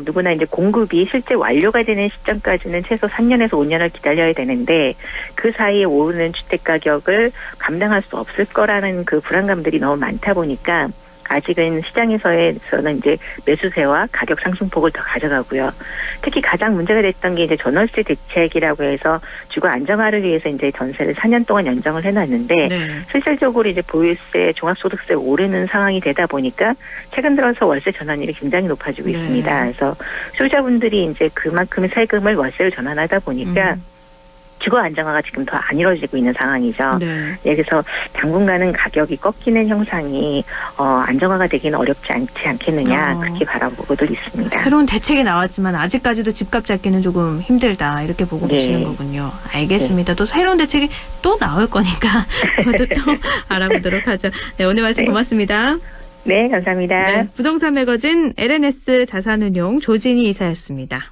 S14: 누구나 이제 공급이 실제 완료가 되는 시점까지는 최소 3년에서 5년을 기다려야 되는데 그 사이에 오르는 주택 가격을 감당할 수 없을 거라는 그 불안감들이 너무 많다 보니까 아직은 시장에서는 이제 매수세와 가격 상승폭을 더 가져가고요. 특히 가장 문제가 됐던 게 이제 전월세 대책이라고 해서 주거 안정화를 위해서 이제 전세를 4년 동안 연장을 해놨는데
S1: 네.
S14: 실질적으로 이제 보유세, 종합소득세 오르는 상황이 되다 보니까 최근 들어서 월세 전환율이 굉장히 높아지고
S1: 네.
S14: 있습니다. 그래서 소유자분들이 이제 그만큼 세금을 월세로 전환하다 보니까 주거 안정화가 지금 더 안 이루어지고 있는 상황이죠.
S1: 네.
S14: 그래서 당분간은 가격이 꺾이는 형상이 안정화가 되기는 어렵지 않겠느냐 그렇게 바라보고도 있습니다.
S1: 새로운 대책이 나왔지만 아직까지도 집값 잡기는 조금 힘들다 이렇게 보고
S14: 네.
S1: 계시는 거군요. 알겠습니다. 또 새로운 대책이 또 나올 거니까 그것도 또 알아보도록 하죠. 네, 오늘 말씀 고맙습니다.
S14: 네, 감사합니다.
S1: 네, 부동산 매거진 LNS 자산운용 조진희 이사였습니다.